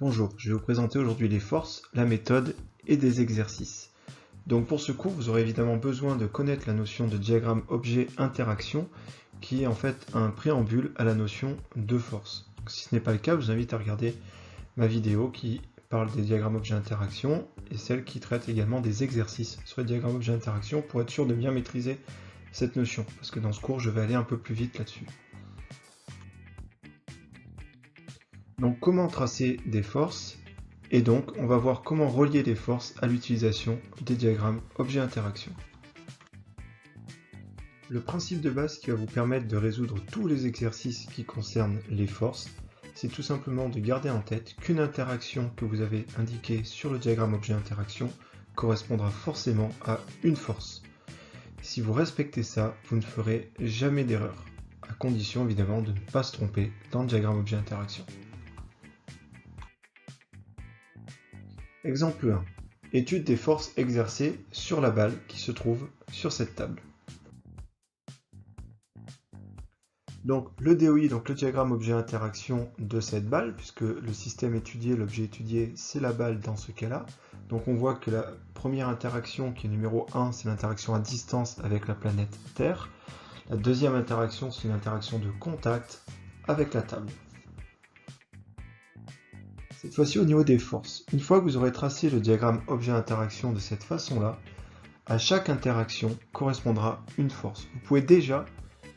Bonjour, je vais vous présenter aujourd'hui les forces, la méthode et des exercices. Donc pour ce cours, vous aurez évidemment besoin de connaître la notion de diagramme objet-interaction qui est en fait un préambule à la notion de force. Donc, si ce n'est pas le cas, je vous invite à regarder ma vidéo qui parle des diagrammes objet-interaction et celle qui traite également des exercices sur les diagrammes objet-interaction pour être sûr de bien maîtriser cette notion, parce que dans ce cours, je vais aller un peu plus vite là-dessus. Donc comment tracer des forces, et donc on va voir comment relier les forces à l'utilisation des diagrammes objet-interaction. Le principe de base qui va vous permettre de résoudre tous les exercices qui concernent les forces, c'est tout simplement de garder en tête qu'une interaction que vous avez indiquée sur le diagramme objet-interaction correspondra forcément à une force. Si vous respectez ça, vous ne ferez jamais d'erreur, à condition évidemment de ne pas se tromper dans le diagramme objet-interaction. Exemple 1. Étude des forces exercées sur la balle qui se trouve sur cette table. Donc le DOI, donc le diagramme objet-interaction de cette balle, puisque le système étudié, l'objet étudié, c'est la balle dans ce cas-là. Donc on voit que la première interaction, qui est numéro 1, c'est l'interaction à distance avec la planète Terre. La deuxième interaction, c'est une interaction de contact avec la table. Cette fois-ci au niveau des forces. Une fois que vous aurez tracé le diagramme objet-interaction de cette façon-là, à chaque interaction correspondra une force. Vous pouvez déjà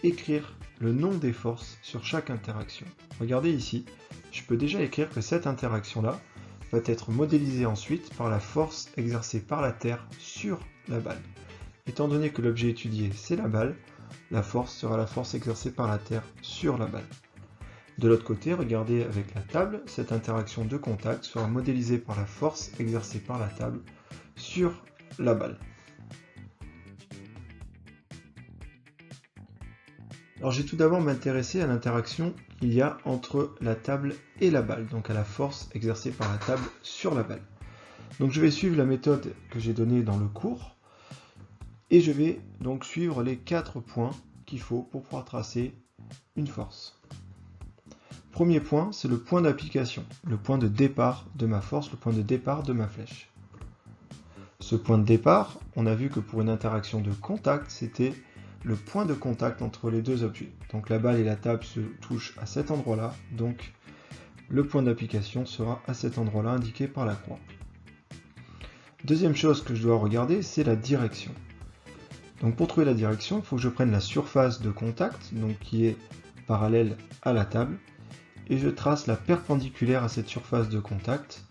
écrire le nom des forces sur chaque interaction. Regardez ici, je peux déjà écrire que cette interaction-là va être modélisée ensuite par la force exercée par la Terre sur la balle. Étant donné que l'objet étudié c'est la balle, la force sera la force exercée par la Terre sur la balle. De l'autre côté, regardez avec la table, cette interaction de contact sera modélisée par la force exercée par la table sur la balle. Alors je vais tout d'abord m'intéresser à l'interaction qu'il y a entre la table et la balle, donc à la force exercée par la table sur la balle. Donc je vais suivre la méthode que j'ai donnée dans le cours, et je vais donc suivre les 4 points qu'il faut pour pouvoir tracer une force. Premier point, c'est le point d'application, le point de départ de ma force, le point de départ de ma flèche. Ce point de départ, on a vu que pour une interaction de contact, c'était le point de contact entre les deux objets. Donc la balle et la table se touchent à cet endroit-là, donc le point d'application sera à cet endroit-là indiqué par la croix. Deuxième chose que je dois regarder, c'est la direction. Donc pour trouver la direction, il faut que je prenne la surface de contact, donc qui est parallèle à la table, et je trace la perpendiculaire à cette surface de contact,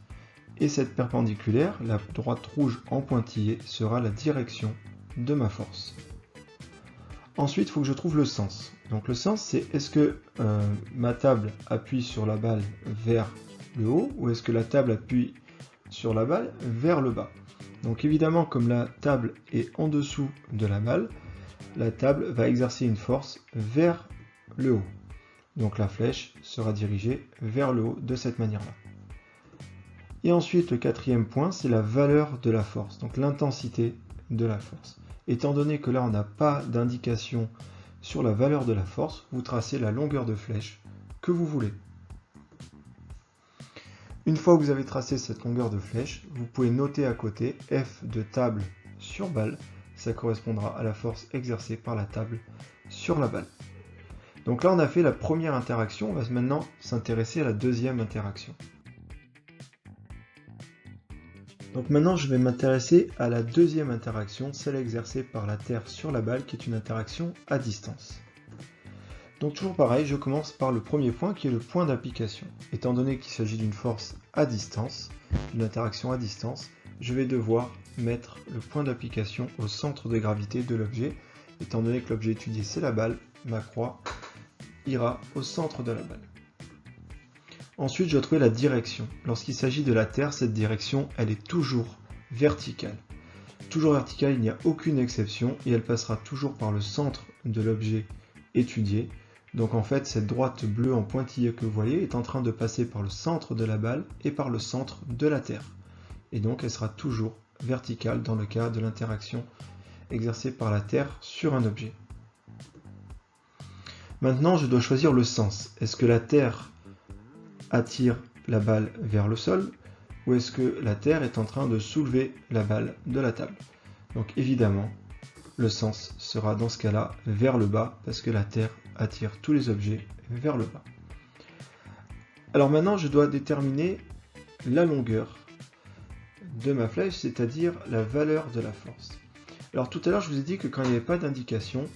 et cette perpendiculaire, la droite rouge en pointillé, sera la direction de ma force. Ensuite, il faut que je trouve le sens. Donc le sens, c'est est-ce que ma table appuie sur la balle vers le haut, ou est-ce que la table appuie sur la balle vers le bas. Donc évidemment, comme la table est en dessous de la balle, la table va exercer une force vers le haut. Donc la flèche sera dirigée vers le haut de cette manière-là. Et ensuite, le quatrième point, c'est la valeur de la force, donc l'intensité de la force. Étant donné que là, on n'a pas d'indication sur la valeur de la force, vous tracez la longueur de flèche que vous voulez. Une fois que vous avez tracé cette longueur de flèche, vous pouvez noter à côté F de table sur balle, ça correspondra à la force exercée par la table sur la balle. Donc là, on a fait la première interaction, on va maintenant s'intéresser à la deuxième interaction. Donc maintenant, je vais m'intéresser à la deuxième interaction, celle exercée par la Terre sur la balle, qui est une interaction à distance. Donc toujours pareil, je commence par le premier point qui est le point d'application. Étant donné qu'il s'agit d'une force à distance, d'une interaction à distance, je vais devoir mettre le point d'application au centre de gravité de l'objet. Étant donné que l'objet étudié c'est la balle, ma croix ira au centre de la balle. Ensuite, je dois trouver la direction. Lorsqu'il s'agit de la Terre, cette direction, elle est toujours verticale. Toujours verticale, il n'y a aucune exception, et elle passera toujours par le centre de l'objet étudié. Donc en fait, cette droite bleue en pointillé que vous voyez est en train de passer par le centre de la balle et par le centre de la Terre. Et donc elle sera toujours verticale dans le cas de l'interaction exercée par la Terre sur un objet. Maintenant, je dois choisir le sens. Est-ce que la Terre attire la balle vers le sol, ou est-ce que la Terre est en train de soulever la balle de la table? Donc évidemment, le sens sera dans ce cas-là vers le bas, parce que la Terre attire tous les objets vers le bas. Alors maintenant, je dois déterminer la longueur de ma flèche, c'est-à-dire la valeur de la force. Alors tout à l'heure, je vous ai dit que quand il n'y avait pas d'indication,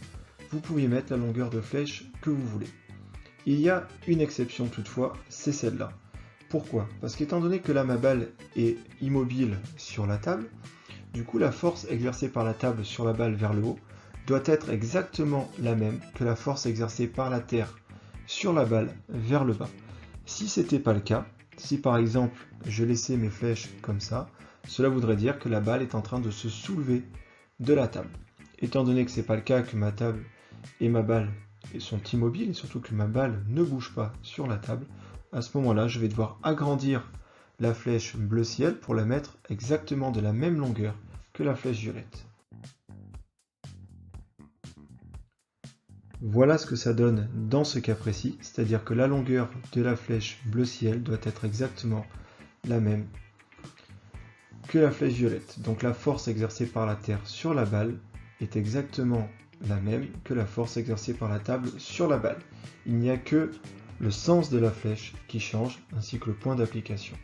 vous pouviez mettre la longueur de flèche que vous voulez. Il y a une exception toutefois, c'est celle-là. Pourquoi? Parce qu'étant donné que là ma balle est immobile sur la table, du coup la force exercée par la table sur la balle vers le haut doit être exactement la même que la force exercée par la Terre sur la balle vers le bas. Si ce n'était pas le cas, si par exemple je laissais mes flèches comme ça, cela voudrait dire que la balle est en train de se soulever de la table. Étant donné que ce n'est pas le cas, que ma table et ma balle sont immobiles, et surtout que ma balle ne bouge pas sur la table, à ce moment-là, je vais devoir agrandir la flèche bleu ciel pour la mettre exactement de la même longueur que la flèche violette. Voilà ce que ça donne dans ce cas précis, c'est-à-dire que la longueur de la flèche bleu ciel doit être exactement la même que la flèche violette. Donc la force exercée par la Terre sur la balle est exactement la même que la force exercée par la table sur la balle. Il n'y a que le sens de la flèche qui change, ainsi que le point d'application.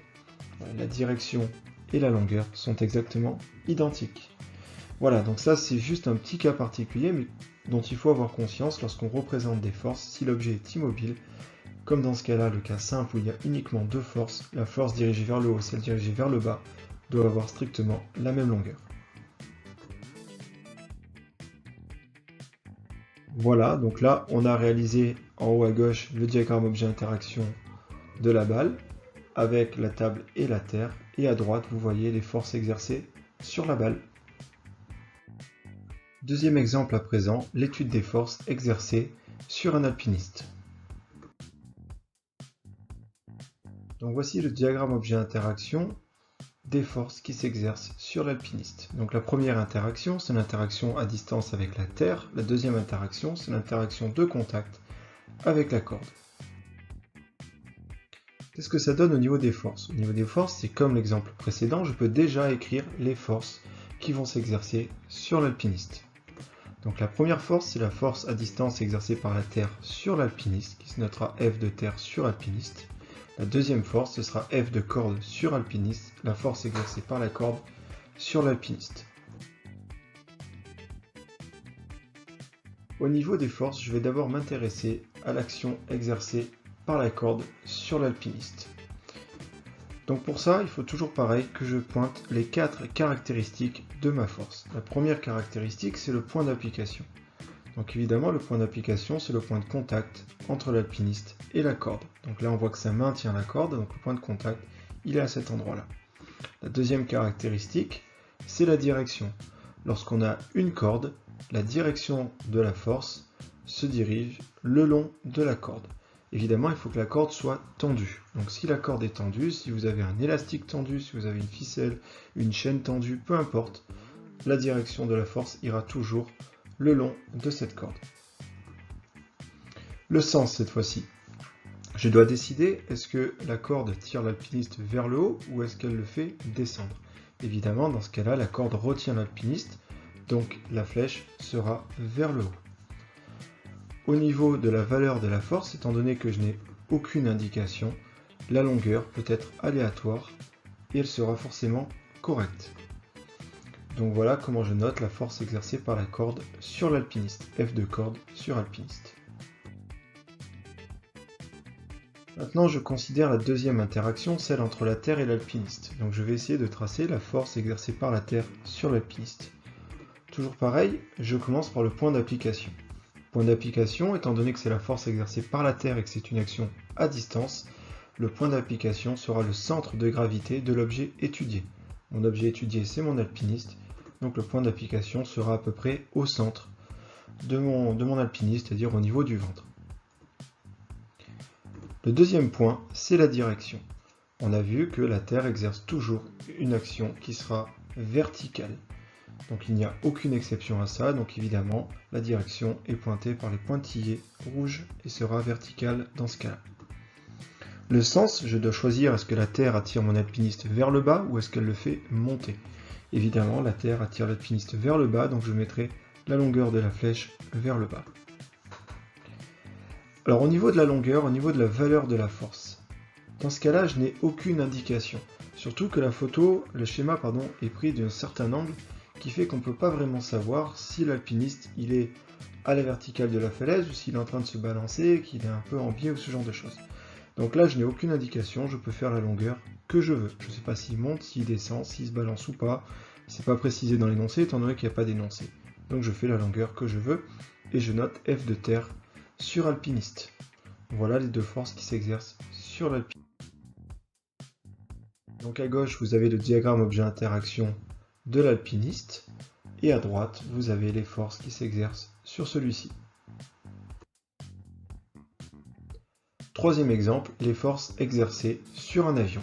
La direction et la longueur sont exactement identiques. Voilà, donc ça c'est juste un petit cas particulier, mais dont il faut avoir conscience lorsqu'on représente des forces. Si l'objet est immobile, comme dans ce cas-là, le cas simple où il y a uniquement deux forces, la force dirigée vers le haut et celle dirigée vers le bas, doivent avoir strictement la même longueur. Voilà, donc là, on a réalisé en haut à gauche le diagramme objet-interaction de la balle avec la table et la Terre. Et à droite, vous voyez les forces exercées sur la balle. Deuxième exemple à présent, l'étude des forces exercées sur un alpiniste. Donc voici le diagramme objet-interaction des forces qui s'exercent sur l'alpiniste. Donc la première interaction, c'est l'interaction à distance avec la Terre. La deuxième interaction, c'est l'interaction de contact avec la corde. Qu'est-ce que ça donne au niveau des forces? Au niveau des forces, c'est comme l'exemple précédent, je peux déjà écrire les forces qui vont s'exercer sur l'alpiniste. Donc la première force, c'est la force à distance exercée par la Terre sur l'alpiniste, qui se notera F de Terre sur alpiniste. La deuxième force, ce sera F de corde sur alpiniste, la force exercée par la corde sur l'alpiniste. Au niveau des forces, je vais d'abord m'intéresser à l'action exercée par la corde sur l'alpiniste. Donc pour ça, il faut toujours pareil que je pointe les 4 caractéristiques de ma force. La première caractéristique, c'est le point d'application. Donc évidemment, le point d'application, c'est le point de contact entre l'alpiniste et la corde. Donc là, on voit que ça maintient la corde, donc le point de contact, il est à cet endroit-là. La deuxième caractéristique, c'est la direction. Lorsqu'on a une corde, la direction de la force se dirige le long de la corde. Évidemment, il faut que la corde soit tendue. Donc si la corde est tendue, si vous avez un élastique tendu, si vous avez une ficelle, une chaîne tendue, peu importe, la direction de la force ira toujours le long de cette corde. Le sens cette fois-ci. Je dois décider, est-ce que la corde tire l'alpiniste vers le haut ou est-ce qu'elle le fait descendre? Évidemment, dans ce cas-là, la corde retient l'alpiniste, donc la flèche sera vers le haut. Au niveau de la valeur de la force, étant donné que je n'ai aucune indication, la longueur peut être aléatoire et elle sera forcément correcte. Donc voilà comment je note la force exercée par la corde sur l'alpiniste, F de corde sur alpiniste. Maintenant je considère la deuxième interaction, celle entre la Terre et l'alpiniste. Donc je vais essayer de tracer la force exercée par la Terre sur l'alpiniste. Toujours pareil, je commence par le point d'application. Point d'application, étant donné que c'est la force exercée par la Terre et que c'est une action à distance, le point d'application sera le centre de gravité de l'objet étudié. Mon objet étudié, c'est mon alpiniste, donc le point d'application sera à peu près au centre de mon alpiniste, c'est-à-dire au niveau du ventre. Le deuxième point, c'est la direction. On a vu que la Terre exerce toujours une action qui sera verticale. Donc il n'y a aucune exception à ça, donc évidemment la direction est pointée par les pointillés rouges et sera verticale dans ce cas-là. Le sens, je dois choisir est-ce que la Terre attire mon alpiniste vers le bas ou est-ce qu'elle le fait monter. Évidemment, la Terre attire l'alpiniste vers le bas, donc je mettrai la longueur de la flèche vers le bas. Alors au niveau de la longueur, au niveau de la valeur de la force, dans ce cas-là, je n'ai aucune indication. Surtout que le schéma est pris d'un certain angle qui fait qu'on ne peut pas vraiment savoir si l'alpiniste il est à la verticale de la falaise ou s'il est en train de se balancer, qu'il est un peu en biais ou ce genre de choses. Donc là, je n'ai aucune indication, je peux faire la longueur que je veux. Je ne sais pas s'il monte, s'il descend, s'il se balance ou pas. C'est pas précisé dans l'énoncé étant donné qu'il n'y a pas d'énoncé. Donc je fais la longueur que je veux et je note F de terre sur alpiniste. Voilà les deux forces qui s'exercent sur l'alpiniste. Donc à gauche, vous avez le diagramme objet-interaction de l'alpiniste et à droite, vous avez les forces qui s'exercent sur celui-ci. Troisième exemple, les forces exercées sur un avion.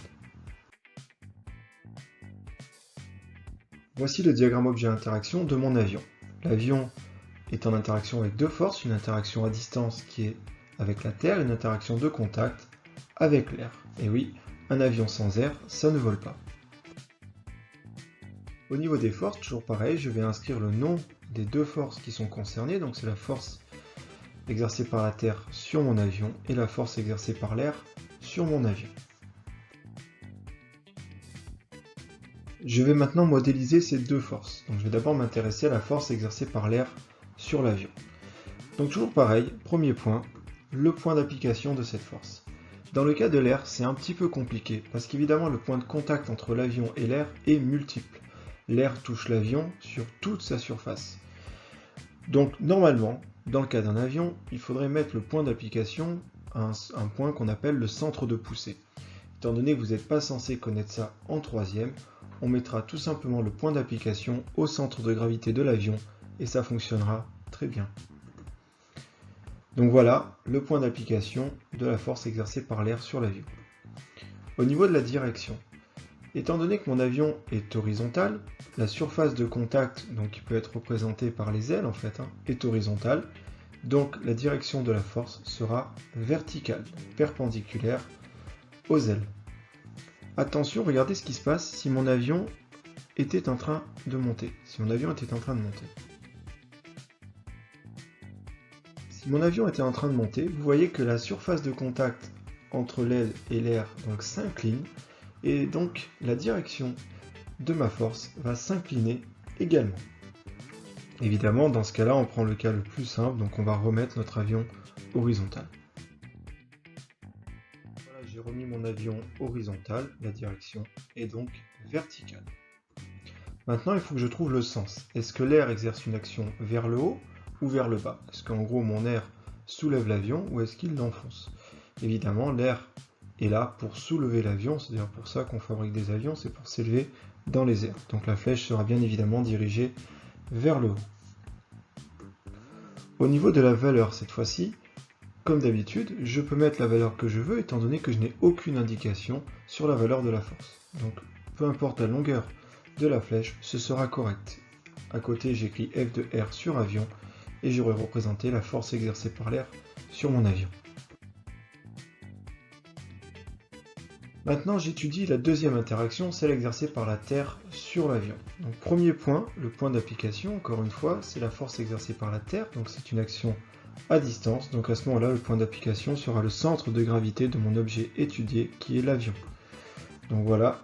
Voici le diagramme objet-interaction de mon avion. L'avion est en interaction avec deux forces, une interaction à distance qui est avec la Terre et une interaction de contact avec l'air. Et oui, un avion sans air, ça ne vole pas. Au niveau des forces, toujours pareil, je vais inscrire le nom des deux forces qui sont concernées, donc c'est la force exercée par la Terre sur mon avion et la force exercée par l'air sur mon avion. Je vais maintenant modéliser ces deux forces. Donc je vais d'abord m'intéresser à la force exercée par l'air sur l'avion. Donc toujours pareil, premier point, le point d'application de cette force. Dans le cas de l'air, c'est un petit peu compliqué, parce qu'évidemment le point de contact entre l'avion et l'air est multiple. L'air touche l'avion sur toute sa surface. Donc normalement, dans le cas d'un avion, il faudrait mettre le point d'application à un point qu'on appelle le centre de poussée. Étant donné que vous n'êtes pas censé connaître ça en troisième, on mettra tout simplement le point d'application au centre de gravité de l'avion et ça fonctionnera très bien. Donc voilà le point d'application de la force exercée par l'air sur l'avion. Au niveau de la direction, étant donné que mon avion est horizontal, la surface de contact, donc qui peut être représentée par les ailes en fait, est horizontale, donc la direction de la force sera verticale, perpendiculaire aux ailes. Attention, regardez ce qui se passe si mon avion était en train de monter. Si mon avion était en train de monter, vous voyez que la surface de contact entre l'aile et l'air s'incline et donc la direction de ma force va s'incliner également. Évidemment, dans ce cas-là, on prend le cas le plus simple, donc on va remettre notre avion horizontal. Voilà, j'ai remis mon avion horizontal, la direction est donc verticale. Maintenant, il faut que je trouve le sens. Est-ce que l'air exerce une action vers le haut ou vers le bas? Est-ce qu'en gros mon air soulève l'avion ou est-ce qu'il l'enfonce? Évidemment, l'air est là pour soulever l'avion, c'est d'ailleurs pour ça qu'on fabrique des avions, c'est pour s'élever dans les airs. Donc la flèche sera bien évidemment dirigée vers le haut. Au niveau de la valeur cette fois-ci, comme d'habitude, je peux mettre la valeur que je veux étant donné que je n'ai aucune indication sur la valeur de la force. Donc peu importe la longueur de la flèche, ce sera correct. À côté, j'écris F de R sur avion et j'aurai représenté la force exercée par l'air sur mon avion. Maintenant, j'étudie la deuxième interaction, celle exercée par la Terre sur l'avion. Donc premier point, le point d'application, encore une fois, c'est la force exercée par la Terre, donc c'est une action à distance. Donc à ce moment-là, le point d'application sera le centre de gravité de mon objet étudié, qui est l'avion. Donc voilà,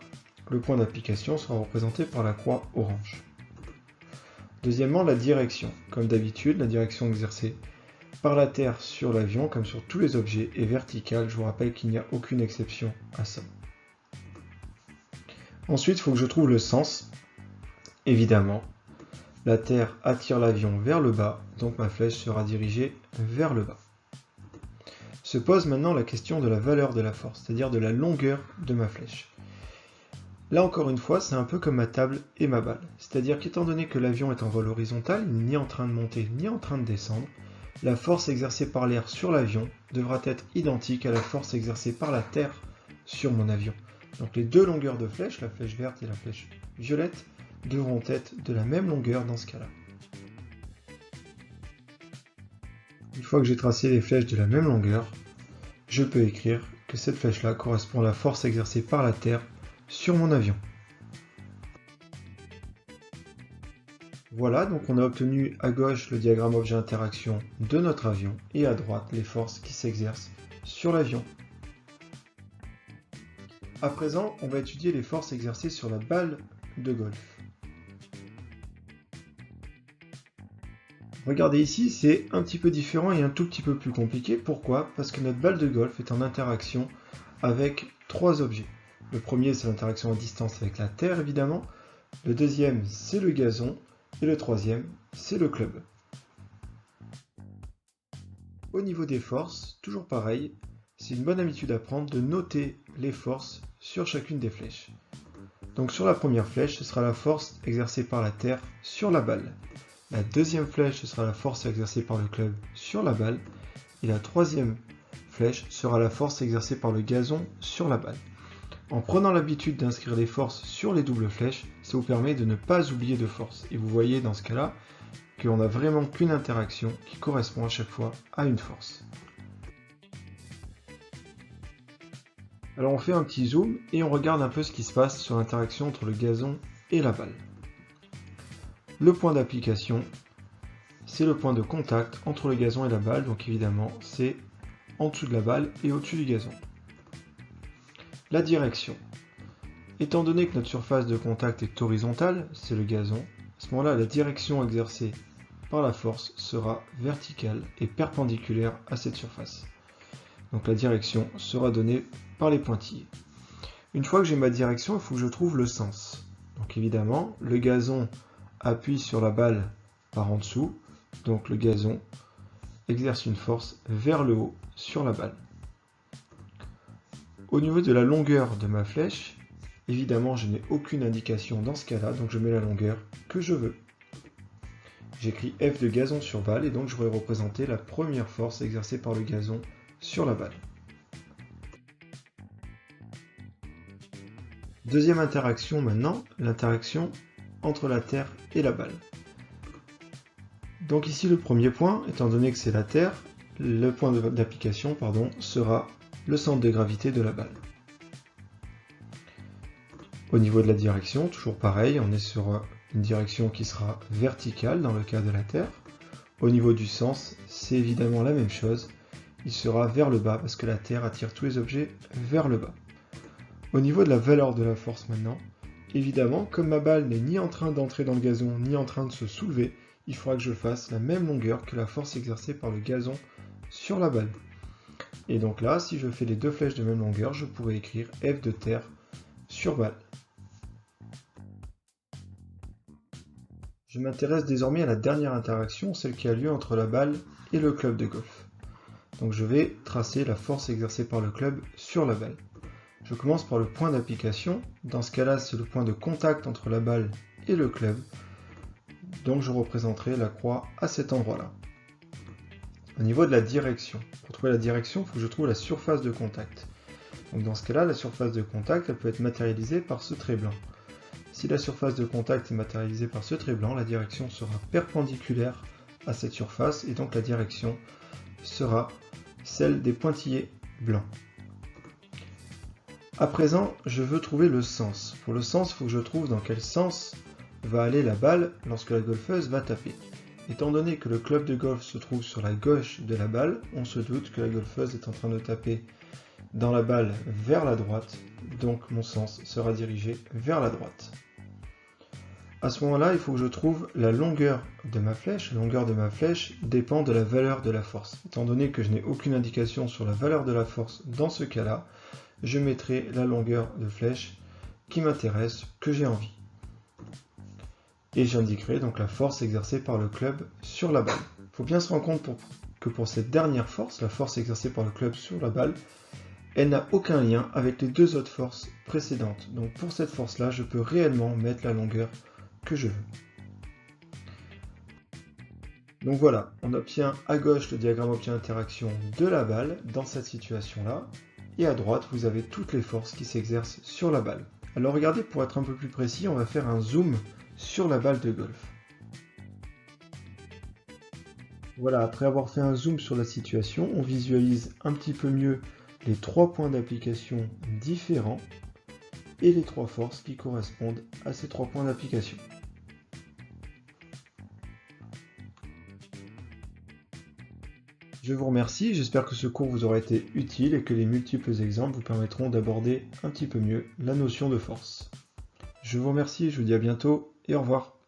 le point d'application sera représenté par la croix orange. Deuxièmement, la direction. Comme d'habitude, la direction exercée par la Terre sur l'avion, comme sur tous les objets, est verticale. Je vous rappelle qu'il n'y a aucune exception à ça. Ensuite, il faut que je trouve le sens. Évidemment, la Terre attire l'avion vers le bas, donc ma flèche sera dirigée vers le bas. Se pose maintenant la question de la valeur de la force, c'est-à-dire de la longueur de ma flèche. Là encore une fois, c'est un peu comme ma table et ma balle. C'est-à-dire qu'étant donné que l'avion est en vol horizontal, il n'est ni en train de monter ni en train de descendre, la force exercée par l'air sur l'avion devra être identique à la force exercée par la Terre sur mon avion. Donc les deux longueurs de flèche, la flèche verte et la flèche violette, devront être de la même longueur dans ce cas-là. Une fois que j'ai tracé les flèches de la même longueur, je peux écrire que cette flèche-là correspond à la force exercée par la Terre sur mon avion. Voilà, donc on a obtenu à gauche le diagramme objet-interaction de notre avion et à droite les forces qui s'exercent sur l'avion. À présent, on va étudier les forces exercées sur la balle de golf. Regardez ici, c'est un petit peu différent et un tout petit peu plus compliqué. Pourquoi? Parce que notre balle de golf est en interaction avec trois objets. Le premier, c'est l'interaction à distance avec la Terre, évidemment. Le deuxième, c'est le gazon. Et le troisième, c'est le club. Au niveau des forces, toujours pareil, c'est une bonne habitude à prendre de noter les forces sur chacune des flèches. Donc sur la première flèche, ce sera la force exercée par la Terre sur la balle. La deuxième flèche, ce sera la force exercée par le club sur la balle. Et la troisième flèche sera la force exercée par le gazon sur la balle. En prenant l'habitude d'inscrire les forces sur les doubles flèches, ça vous permet de ne pas oublier de force. Et vous voyez dans ce cas-là qu'on n'a vraiment qu'une interaction qui correspond à chaque fois à une force. Alors on fait un petit zoom et on regarde un peu ce qui se passe sur l'interaction entre le gazon et la balle. Le point d'application, c'est le point de contact entre le gazon et la balle, donc évidemment c'est en dessous de la balle et au-dessus du gazon. La direction. Étant donné que notre surface de contact est horizontale, c'est le gazon, à ce moment-là, la direction exercée par la force sera verticale et perpendiculaire à cette surface. Donc la direction sera donnée par les pointillés. Une fois que j'ai ma direction, il faut que je trouve le sens. Donc évidemment, le gazon appuie sur la balle par en dessous, donc le gazon exerce une force vers le haut sur la balle. Au niveau de la longueur de ma flèche, évidemment je n'ai aucune indication dans ce cas-là, donc je mets la longueur que je veux. J'écris F de gazon sur balle et donc je vais représenter la première force exercée par le gazon sur la balle. Deuxième interaction maintenant, l'interaction entre la Terre et la balle. Donc ici le premier point, étant donné que c'est la Terre, le point d'application sera le centre de gravité de la balle. Au niveau de la direction, toujours pareil, on est sur une direction qui sera verticale dans le cas de la Terre. Au niveau du sens, c'est évidemment la même chose, il sera vers le bas parce que la Terre attire tous les objets vers le bas. Au niveau de la valeur de la force maintenant, évidemment, comme ma balle n'est ni en train d'entrer dans le gazon ni en train de se soulever, il faudra que je fasse la même longueur que la force exercée par le gazon sur la balle. Et donc là, si je fais les deux flèches de même longueur, je pourrais écrire F de terre sur balle. Je m'intéresse désormais à la dernière interaction, celle qui a lieu entre la balle et le club de golf. Donc je vais tracer la force exercée par le club sur la balle. Je commence par le point d'application. Dans ce cas-là, c'est le point de contact entre la balle et le club. Donc je représenterai la croix à cet endroit-là. Au niveau de la direction, pour trouver la direction, il faut que je trouve la surface de contact. Donc dans ce cas-là, la surface de contact elle peut être matérialisée par ce trait blanc. Si la surface de contact est matérialisée par ce trait blanc, la direction sera perpendiculaire à cette surface et donc la direction sera celle des pointillés blancs. À présent, je veux trouver le sens. Pour le sens, il faut que je trouve dans quel sens va aller la balle lorsque la golfeuse va taper. Étant donné que le club de golf se trouve sur la gauche de la balle, on se doute que la golfeuse est en train de taper dans la balle vers la droite, donc mon sens sera dirigé vers la droite. À ce moment-là, il faut que je trouve la longueur de ma flèche. La longueur de ma flèche dépend de la valeur de la force. Étant donné que je n'ai aucune indication sur la valeur de la force dans ce cas-là, je mettrai la longueur de flèche qui m'intéresse, que j'ai envie. Et j'indiquerai donc la force exercée par le club sur la balle. Il faut bien se rendre compte que pour cette dernière force, la force exercée par le club sur la balle, elle n'a aucun lien avec les deux autres forces précédentes. Donc pour cette force-là, je peux réellement mettre la longueur que je veux. Donc voilà, on obtient à gauche le diagramme objet-interaction de la balle dans cette situation-là, et à droite, vous avez toutes les forces qui s'exercent sur la balle. Alors regardez, pour être un peu plus précis, on va faire un zoom sur la balle de golf. Voilà, après avoir fait un zoom sur la situation, on visualise un petit peu mieux les 3 points d'application différents et les 3 forces qui correspondent à ces 3 points d'application. Je vous remercie, j'espère que ce cours vous aura été utile et que les multiples exemples vous permettront d'aborder un petit peu mieux la notion de force. Je vous remercie, je vous dis à bientôt et au revoir.